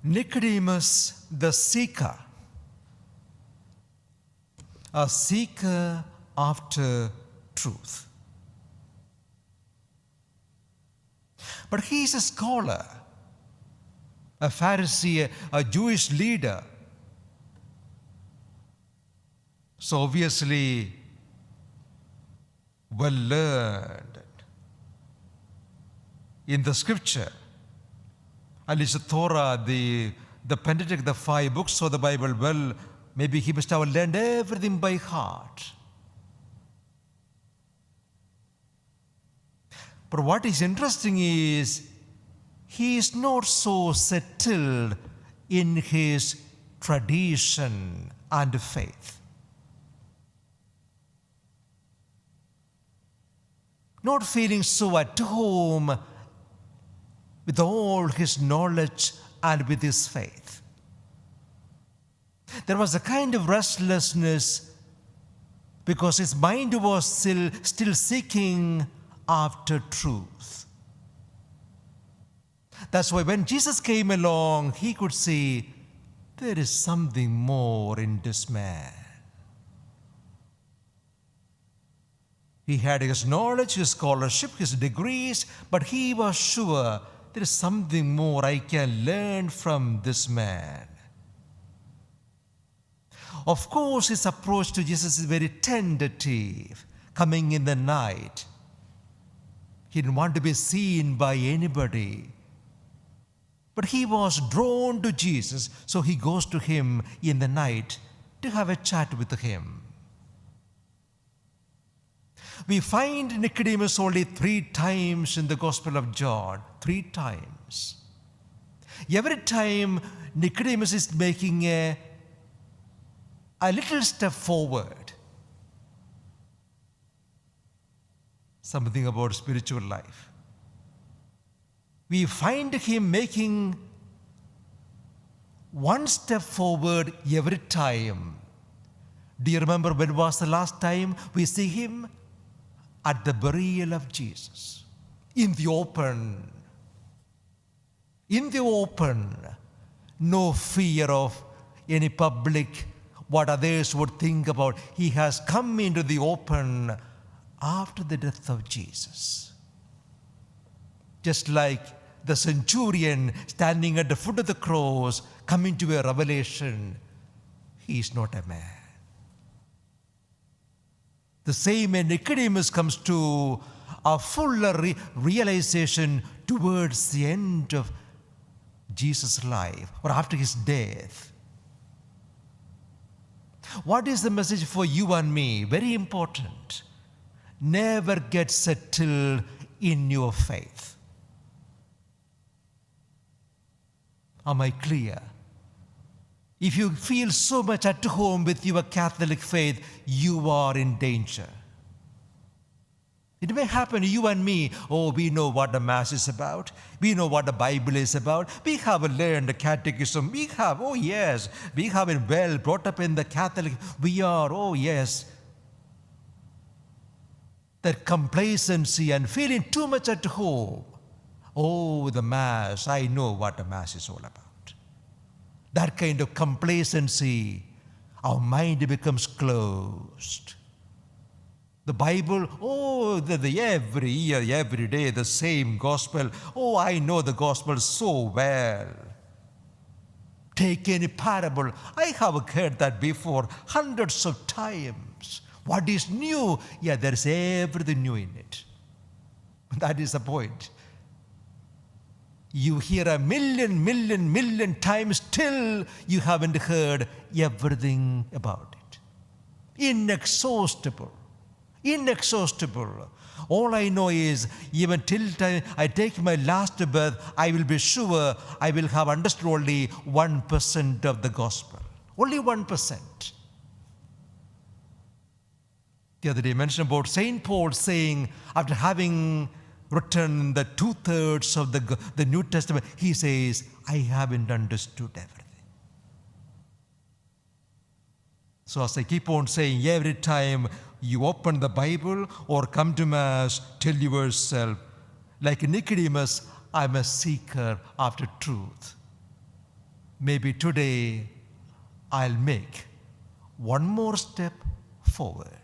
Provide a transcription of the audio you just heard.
Nicodemus the seeker, a seeker after truth. But he is a scholar, a Pharisee, a Jewish leader. So obviously well learned in the scripture, at least the Torah, the Pentateuch, the 5 books of the Bible. Well, maybe he must have learned everything by heart. But what is interesting is he is not so settled in his tradition and faith. Not feeling so at home with all his knowledge and with his faith. There was a kind of restlessness because his mind was still seeking after truth. That's why when Jesus came along, he could see there is something more in this man. He had his knowledge, his scholarship, his degrees, but he was sure there is something more I can learn from this man. Of course, his approach to Jesus is very tentative, coming in the night. He didn't want to be seen by anybody. But he was drawn to Jesus, so he goes to him in the night to have a chat with him. We find Nicodemus only 3 times in the Gospel of John. 3 times. Every time Nicodemus is making a little step forward. Something about spiritual life. We find him making 1 step forward every time. Do you remember when was the last time we see him? At the burial of Jesus. In the open. In the open. No fear of any public, what others would think about. He has come into the open after the death of Jesus. Just like the centurion standing at the foot of the cross, coming to a revelation, he is not a man. The same way Nicodemus comes to a fuller realization towards the end of Jesus' life or after his death. What is the message for you and me? Very important. Never get settled in your faith. Am I clear? If you feel so much at home with your Catholic faith, you are in danger. It may happen to you and me. Oh, we know what the Mass is about. We know what the Bible is about. We have learned the catechism. We have been well brought up in the Catholic. We are, that complacency and feeling too much at home. Oh, the Mass, I know what the Mass is all about. That kind of complacency, our mind becomes closed. The Bible, every year, every day, the same gospel. Oh, I know the gospel so well. Take any parable. I have heard that before hundreds of times. What is new? Yeah, there is everything new in it. That is the point. You hear a million times, still you haven't heard everything about it. Inexhaustible. All I know is, even till time I take my last breath, I will be sure I will have understood only 1% of the gospel. Only 1%. The other day I mentioned about St. Paul saying, after having written the 2/3 of the New Testament, he says, I haven't understood everything. So as I keep on saying, every time you open the Bible or come to Mass, tell yourself, like Nicodemus, I'm a seeker after truth. maybe today I'll make one more step forward.